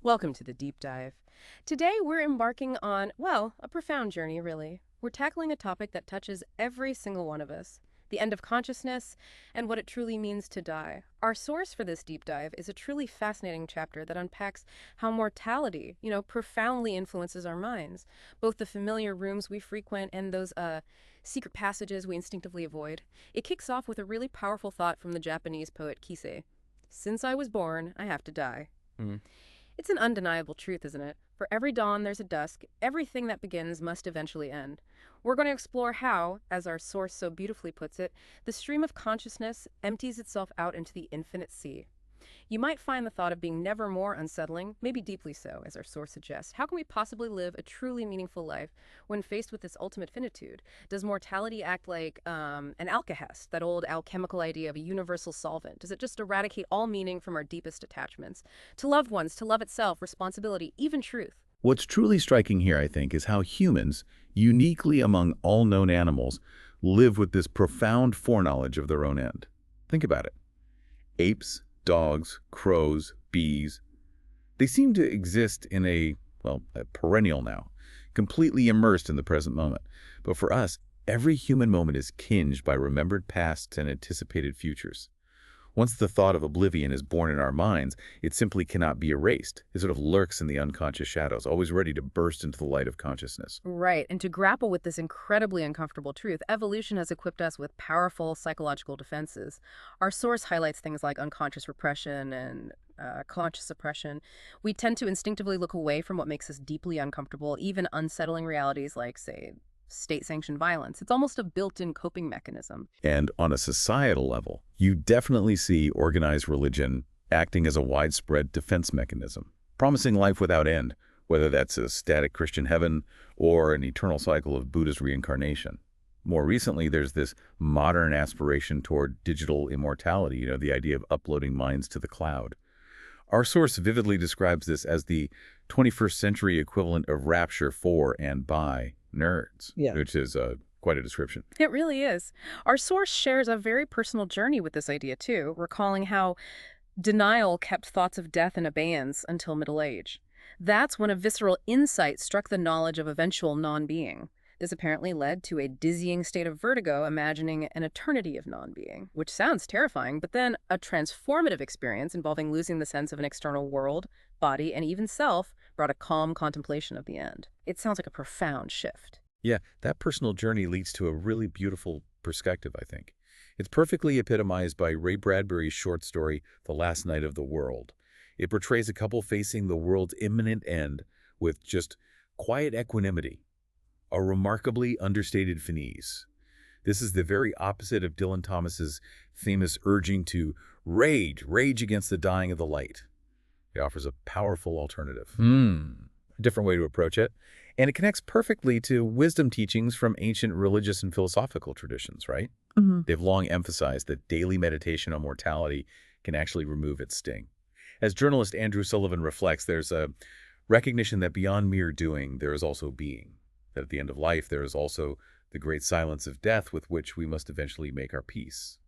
Welcome to the deep dive. Today we're embarking on, well, a profound journey, really. We're tackling a topic that touches every single one of us, the end of consciousness and what it truly means to die. Our source for this deep dive is a truly fascinating chapter that unpacks how mortality, profoundly influences our minds, both the familiar rooms we frequent and those secret passages we instinctively avoid. It kicks off with a really powerful thought from the Japanese poet Kisei. Since I was born, I have to die. Mm. It's an undeniable truth, isn't it? For every dawn there's a dusk, everything that begins must eventually end. We're going to explore how, as our source so beautifully puts it, the stream of consciousness empties itself out into the infinite sea. You might find the thought of being never more unsettling, maybe deeply so, as our source suggests. How can we possibly live a truly meaningful life when faced with this ultimate finitude? Does mortality act like an alkahest, that old alchemical idea of a universal solvent? Does it just eradicate all meaning from our deepest attachments? To loved ones, to love itself, responsibility, even truth. What's truly striking here, I think, is how humans, uniquely among all known animals, live with this profound foreknowledge of their own end. Think about it. Apes, dogs, crows, bees, they seem to exist in a perennial now, completely immersed in the present moment. But for us, every human moment is tinged by remembered pasts and anticipated futures. Once the thought of oblivion is born in our minds, it simply cannot be erased. It sort of lurks in the unconscious shadows, always ready to burst into the light of consciousness. Right, and to grapple with this incredibly uncomfortable truth, evolution has equipped us with powerful psychological defenses. Our source highlights things like unconscious repression and conscious suppression. We tend to instinctively look away from what makes us deeply uncomfortable, even unsettling realities like, say, state-sanctioned violence. It's almost a built-in coping mechanism. And on a societal level, you definitely see organized religion acting as a widespread defense mechanism, promising life without end, whether that's a static Christian heaven or an eternal cycle of Buddha's reincarnation. More recently, there's this modern aspiration toward digital immortality, the idea of uploading minds to the cloud. Our source vividly describes this as the 21st century equivalent of rapture for and by nerds, Yeah. which is quite a description. It really is. Our source shares a very personal journey with this idea, too, recalling how denial kept thoughts of death in abeyance until middle age. That's when a visceral insight struck the knowledge of eventual non-being. This apparently led to a dizzying state of vertigo, imagining an eternity of non-being, which sounds terrifying, but then a transformative experience involving losing the sense of an external world, body, and even self brought a calm contemplation of the end. It sounds like a profound shift. Yeah, that personal journey leads to a really beautiful perspective, I think. It's perfectly epitomized by Ray Bradbury's short story, The Last Night of the World. It portrays a couple facing the world's imminent end with just quiet equanimity, a remarkably understated finesse. This is the very opposite of Dylan Thomas's famous urging to rage against the dying of the light. It offers a powerful alternative. A different way to approach it. And it connects perfectly to wisdom teachings from ancient religious and philosophical traditions, right? Mm-hmm. They've long emphasized that daily meditation on mortality can actually remove its sting. As journalist Andrew Sullivan reflects, there's a recognition that beyond mere doing, there is also being. That at the end of life, there is also the great silence of death with which we must eventually make our peace.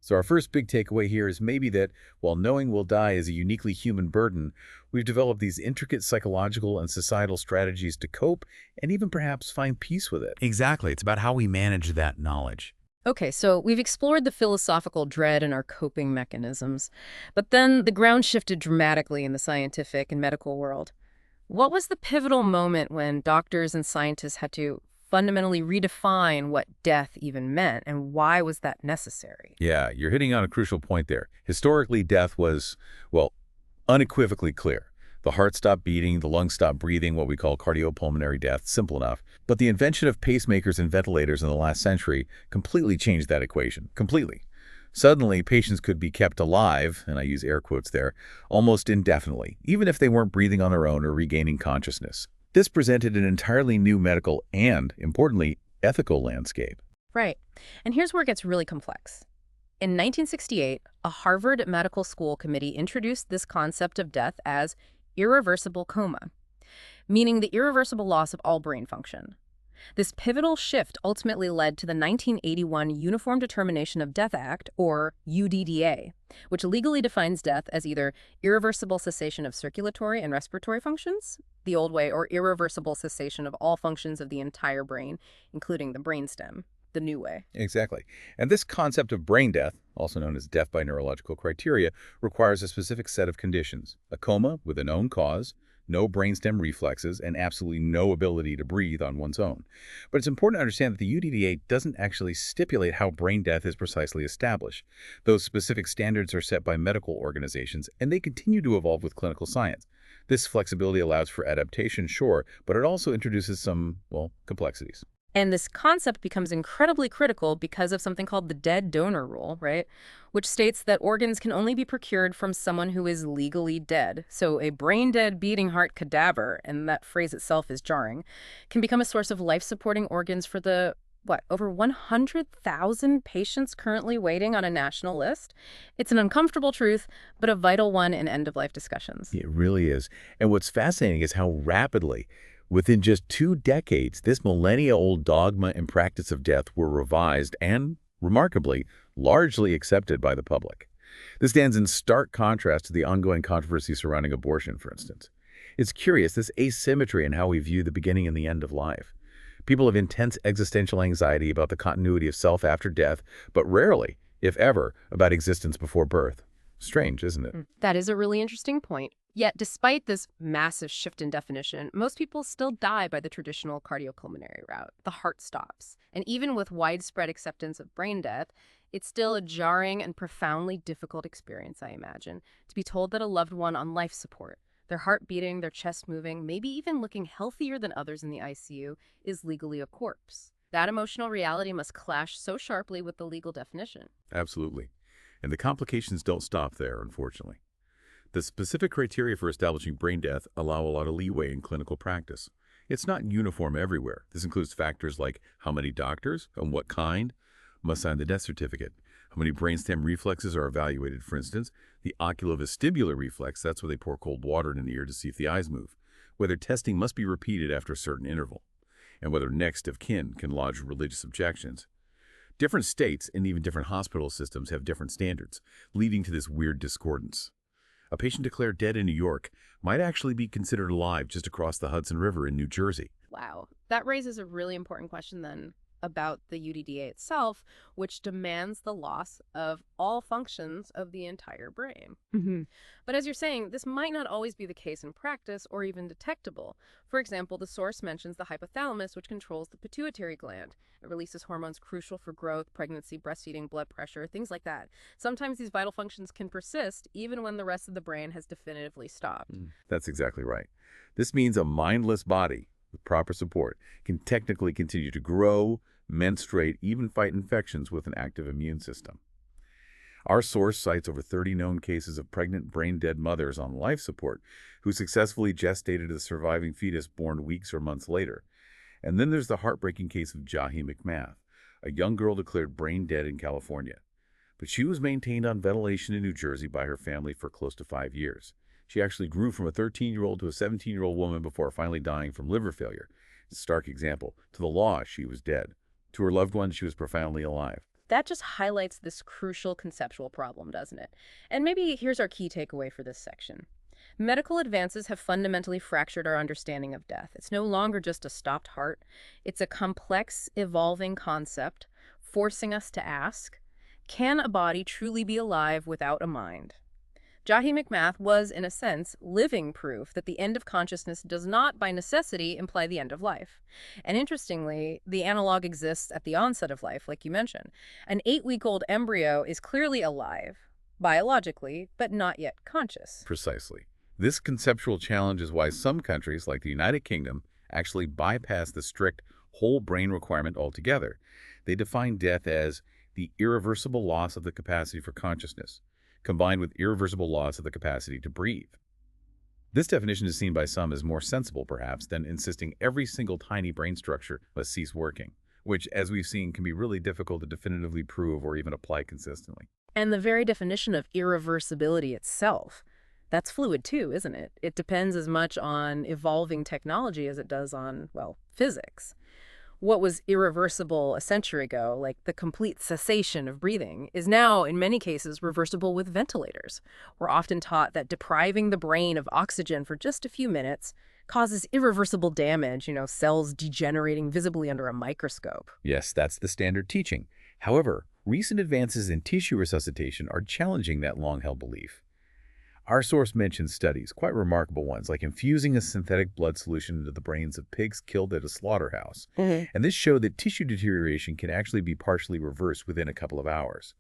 So our first big takeaway here is maybe that while knowing we'll die is a uniquely human burden, we've developed these intricate psychological and societal strategies to cope and even perhaps find peace with it. Exactly. It's about how we manage that knowledge. Okay, so we've explored the philosophical dread and our coping mechanisms, but then the ground shifted dramatically in the scientific and medical world. What was the pivotal moment when doctors and scientists had to fundamentally redefine what death even meant, and why was that necessary? Yeah, you're hitting on a crucial point there. Historically, death was, unequivocally clear. The heart stopped beating, the lungs stopped breathing, what we call cardiopulmonary death, simple enough. But the invention of pacemakers and ventilators in the last century completely changed that equation, completely. Suddenly, patients could be kept alive, and I use air quotes there, almost indefinitely, even if they weren't breathing on their own or regaining consciousness. This presented an entirely new medical and, importantly, ethical landscape. Right. And here's where it gets really complex. In 1968, a Harvard Medical School committee introduced this concept of death as irreversible coma, meaning the irreversible loss of all brain function. This pivotal shift ultimately led to the 1981 Uniform Determination of Death Act, or UDDA, which legally defines death as either irreversible cessation of circulatory and respiratory functions, the old way, or irreversible cessation of all functions of the entire brain, including the brainstem, the new way. Exactly. And this concept of brain death, also known as death by neurological criteria, requires a specific set of conditions: a coma with a known cause, no brainstem reflexes, and absolutely no ability to breathe on one's own. But it's important to understand that the UDDA doesn't actually stipulate how brain death is precisely established. Those specific standards are set by medical organizations, and they continue to evolve with clinical science. This flexibility allows for adaptation, sure, but it also introduces some, well, complexities. And this concept becomes incredibly critical because of something called the dead donor rule, right? Which states that organs can only be procured from someone who is legally dead. So a brain-dead beating heart cadaver, and that phrase itself is jarring, can become a source of life-supporting organs for the, over 100,000 patients currently waiting on a national list? It's an uncomfortable truth, but a vital one in end-of-life discussions. It really is. And what's fascinating is how rapidly, within just 2 decades, this millennia-old dogma and practice of death were revised and, remarkably, largely accepted by the public. This stands in stark contrast to the ongoing controversy surrounding abortion, for instance. It's curious, this asymmetry in how we view the beginning and the end of life. People have intense existential anxiety about the continuity of self after death, but rarely, if ever, about existence before birth. Strange, isn't it? That is a really interesting point. Yet, despite this massive shift in definition, most people still die by the traditional cardiopulmonary route. The heart stops. And even with widespread acceptance of brain death, it's still a jarring and profoundly difficult experience, I imagine, to be told that a loved one on life support, their heart beating, their chest moving, maybe even looking healthier than others in the ICU, is legally a corpse. That emotional reality must clash so sharply with the legal definition. Absolutely. And the complications don't stop there, unfortunately. The specific criteria for establishing brain death allow a lot of leeway in clinical practice. It's not uniform everywhere. This includes factors like how many doctors and what kind must sign the death certificate, how many brainstem reflexes are evaluated, for instance, the oculovestibular reflex, that's where they pour cold water in an ear to see if the eyes move, whether testing must be repeated after a certain interval, and whether next of kin can lodge religious objections. Different states and even different hospital systems have different standards, leading to this weird discordance. A patient declared dead in New York might actually be considered alive just across the Hudson River in New Jersey. Wow. That raises a really important question then about the UDDA itself, which demands the loss of all functions of the entire brain. But as you're saying, this might not always be the case in practice or even detectable. For example, the source mentions the hypothalamus, which controls the pituitary gland. It releases hormones crucial for growth, pregnancy, breastfeeding, blood pressure, things like that. Sometimes these vital functions can persist even when the rest of the brain has definitively stopped. That's exactly right. This means a mindless body, with proper support, can technically continue to grow, menstruate, even fight infections with an active immune system. Our source cites over 30 known cases of pregnant brain-dead mothers on life support who successfully gestated a surviving fetus born weeks or months later. And then there's the heartbreaking case of Jahi McMath, a young girl declared brain dead in California. But she was maintained on ventilation in New Jersey by her family for close to 5 years. She actually grew from a 13-year-old to a 17-year-old woman before finally dying from liver failure. It's a stark example. To the law, she was dead. To her loved ones, she was profoundly alive. That just highlights this crucial conceptual problem, doesn't it? And maybe here's our key takeaway for this section. Medical advances have fundamentally fractured our understanding of death. It's no longer just a stopped heart. It's a complex, evolving concept, forcing us to ask, can a body truly be alive without a mind? Jahi McMath was, in a sense, living proof that the end of consciousness does not, by necessity, imply the end of life. And interestingly, the analog exists at the onset of life, like you mentioned. An 8-week-old embryo is clearly alive, biologically, but not yet conscious. Precisely. This conceptual challenge is why some countries, like the United Kingdom, actually bypass the strict whole brain requirement altogether. They define death as the irreversible loss of the capacity for consciousness, combined with irreversible loss of the capacity to breathe. This definition is seen by some as more sensible, perhaps, than insisting every single tiny brain structure must cease working, which, as we've seen, can be really difficult to definitively prove or even apply consistently. And the very definition of irreversibility itself, that's fluid too, isn't it? It depends as much on evolving technology as it does on, well, physics. What was irreversible a century ago, like the complete cessation of breathing, is now, in many cases, reversible with ventilators. We're often taught that depriving the brain of oxygen for just a few minutes causes irreversible damage, cells degenerating visibly under a microscope. Yes, that's the standard teaching. However, recent advances in tissue resuscitation are challenging that long-held belief. Our source mentions studies, quite remarkable ones, like infusing a synthetic blood solution into the brains of pigs killed at a slaughterhouse. And this showed that tissue deterioration can actually be partially reversed within a couple of hours.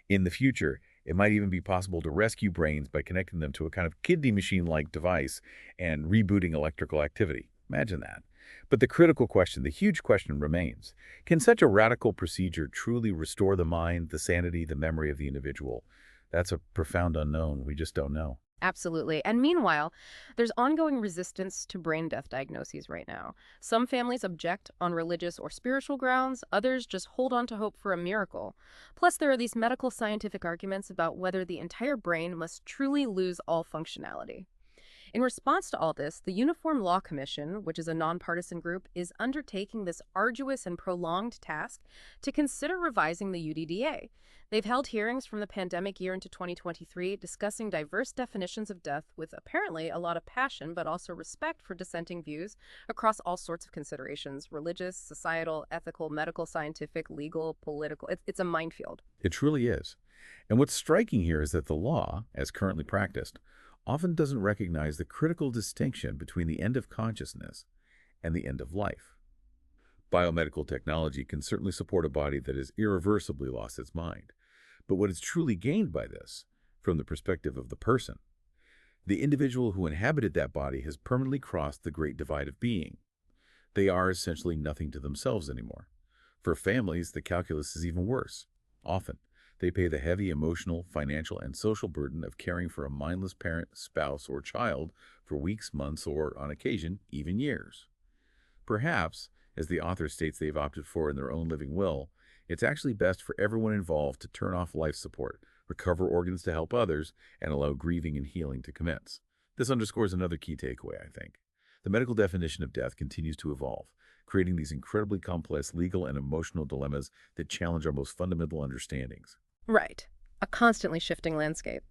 In the future, it might even be possible to rescue brains by connecting them to a kind of kidney machine-like device and rebooting electrical activity. Imagine that. But the critical question, the huge question remains, can such a radical procedure truly restore the mind, the sanity, the memory of the individual? That's a profound unknown. We just don't know. Absolutely. And meanwhile, there's ongoing resistance to brain death diagnoses right now. Some families object on religious or spiritual grounds, others just hold on to hope for a miracle. Plus, there are these medical scientific arguments about whether the entire brain must truly lose all functionality. In response to all this, the Uniform Law Commission, which is a nonpartisan group, is undertaking this arduous and prolonged task to consider revising the UDDA. They've held hearings from the pandemic year into 2023 discussing diverse definitions of death with apparently a lot of passion but also respect for dissenting views across all sorts of considerations: religious, societal, ethical, medical, scientific, legal, political. It's a minefield. It truly is. And what's striking here is that the law, as currently practiced, often doesn't recognize the critical distinction between the end of consciousness and the end of life. Biomedical technology can certainly support a body that has irreversibly lost its mind. But what is truly gained by this, from the perspective of the person, the individual who inhabited that body has permanently crossed the great divide of being. They are essentially nothing to themselves anymore. For families, the calculus is even worse. Often, they pay the heavy emotional, financial, and social burden of caring for a mindless parent, spouse, or child for weeks, months, or, on occasion, even years. Perhaps, as the author states they've opted for in their own living will, it's actually best for everyone involved to turn off life support, recover organs to help others, and allow grieving and healing to commence. This underscores another key takeaway, I think. The medical definition of death continues to evolve, creating these incredibly complex legal and emotional dilemmas that challenge our most fundamental understandings. Right. A constantly shifting landscape.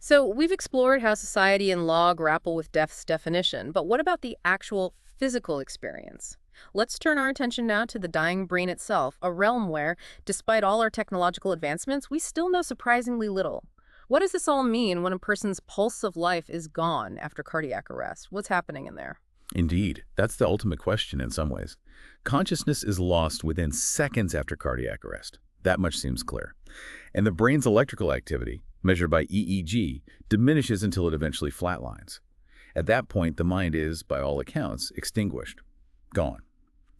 So we've explored how society and law grapple with death's definition, but what about the actual physical experience? Let's turn our attention now to the dying brain itself, a realm where, despite all our technological advancements, we still know surprisingly little. What does this all mean when a person's pulse of life is gone after cardiac arrest? What's happening in there? Indeed, that's the ultimate question in some ways. Consciousness is lost within seconds after cardiac arrest. That much seems clear. And the brain's electrical activity, measured by EEG, diminishes until it eventually flatlines. At that point, the mind is, by all accounts, extinguished, gone.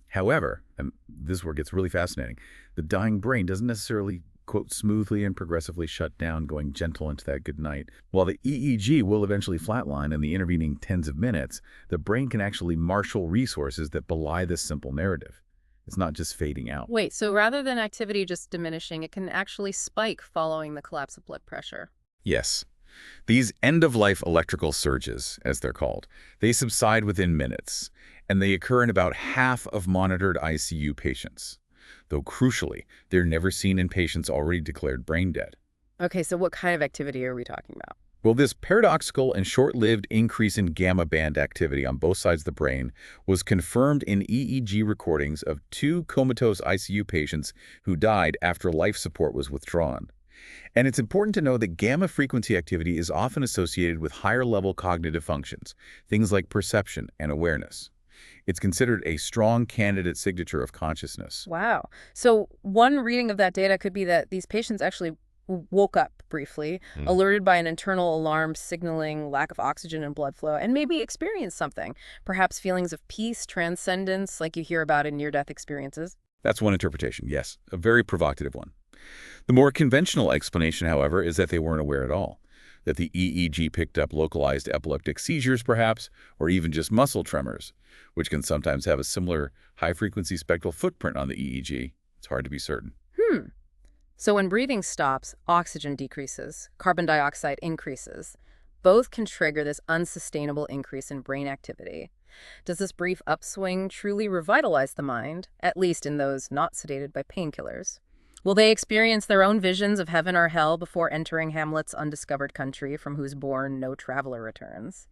However, and this is where it gets really fascinating, the dying brain doesn't necessarily, quote, smoothly and progressively shut down, going gentle into that good night. While the EEG will eventually flatline in the intervening tens of minutes, the brain can actually marshal resources that belie this simple narrative. It's not just fading out. Wait, so rather than activity just diminishing, it can actually spike following the collapse of blood pressure? Yes. These end-of-life electrical surges, as they're called, they subside within minutes, and they occur in about half of monitored ICU patients. Though crucially, they're never seen in patients already declared brain dead. Okay, so what kind of activity are we talking about? Well, this paradoxical and short-lived increase in gamma band activity on both sides of the brain was confirmed in EEG recordings of 2 comatose ICU patients who died after life support was withdrawn. And it's important to know that gamma frequency activity is often associated with higher-level cognitive functions, things like perception and awareness. It's considered a strong candidate signature of consciousness. Wow. So one reading of that data could be that these patients actually woke up briefly, alerted by an internal alarm signaling lack of oxygen and blood flow, and maybe experienced something, perhaps feelings of peace, transcendence, like you hear about in near-death experiences. That's one interpretation, yes, a very provocative one. The more conventional explanation, however, is that they weren't aware at all, that the EEG picked up localized epileptic seizures, perhaps, or even just muscle tremors, which can sometimes have a similar high-frequency spectral footprint on the EEG. It's hard to be certain. So when breathing stops, oxygen decreases, carbon dioxide increases. both can trigger this unsustainable increase in brain activity. Does this brief upswing truly revitalize the mind, at least in those not sedated by painkillers? Will they experience their own visions of heaven or hell before entering Hamlet's undiscovered country from whose bourne no traveler returns?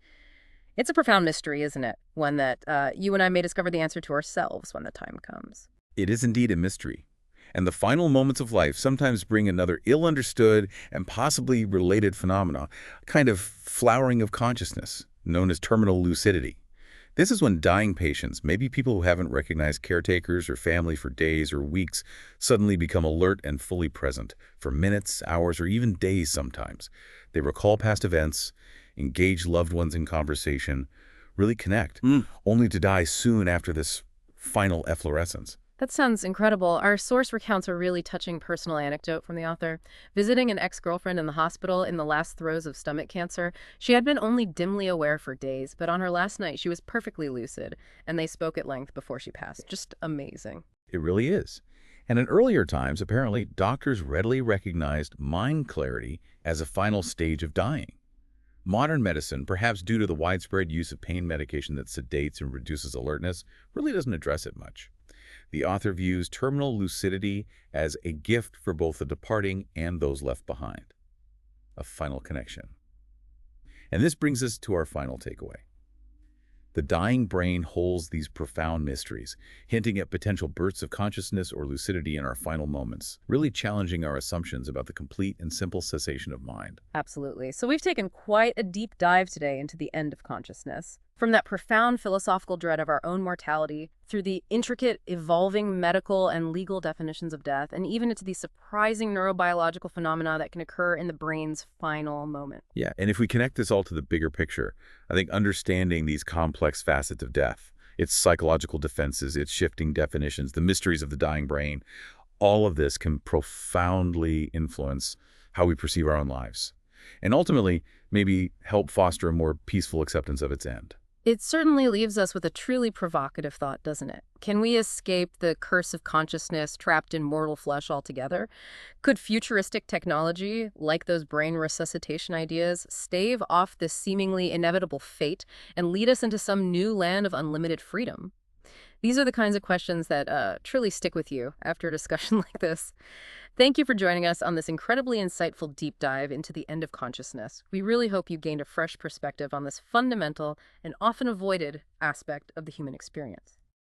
It's a profound mystery, isn't it? One that you and I may discover the answer to ourselves when the time comes. It is indeed a mystery. And the final moments of life sometimes bring another ill-understood and possibly related phenomena, a kind of flowering of consciousness, known as terminal lucidity. This is when dying patients, maybe people who haven't recognized caretakers or family for days or weeks, suddenly become alert and fully present for minutes, hours, or even days sometimes. They recall past events, engage loved ones in conversation, really connect, only to die soon after this final efflorescence. That sounds incredible. Our source recounts a really touching personal anecdote from the author. Visiting an ex-girlfriend in the hospital in the last throes of stomach cancer, she had been only dimly aware for days, but on her last night she was perfectly lucid, and they spoke at length before she passed. Just amazing. It really is. And in earlier times, apparently, doctors readily recognized mind clarity as a final stage of dying. Modern medicine, perhaps due to the widespread use of pain medication that sedates and reduces alertness, really doesn't address it much. The author views terminal lucidity as a gift for both the departing and those left behind. A final connection. And this brings us to our final takeaway. The dying brain holds these profound mysteries, hinting at potential bursts of consciousness or lucidity in our final moments, really challenging our assumptions about the complete and simple cessation of mind. Absolutely. So we've taken quite a deep dive today into the end of consciousness. From that profound philosophical dread of our own mortality, through the intricate, evolving medical and legal definitions of death, and even into the surprising neurobiological phenomena that can occur in the brain's final moment. Yeah, and if we connect this all to the bigger picture, I think understanding these complex facets of death, its psychological defenses, its shifting definitions, the mysteries of the dying brain, all of this can profoundly influence how we perceive our own lives, and ultimately maybe help foster a more peaceful acceptance of its end. It certainly leaves us with a truly provocative thought, doesn't it? Can we escape the curse of consciousness trapped in mortal flesh altogether? Could futuristic technology, like those brain resuscitation ideas, stave off this seemingly inevitable fate and lead us into some new land of unlimited freedom? These are the kinds of questions that truly stick with you after a discussion like this. Thank you for joining us on this incredibly insightful deep dive into the end of consciousness. We really hope you gained a fresh perspective on this fundamental and often avoided aspect of the human experience.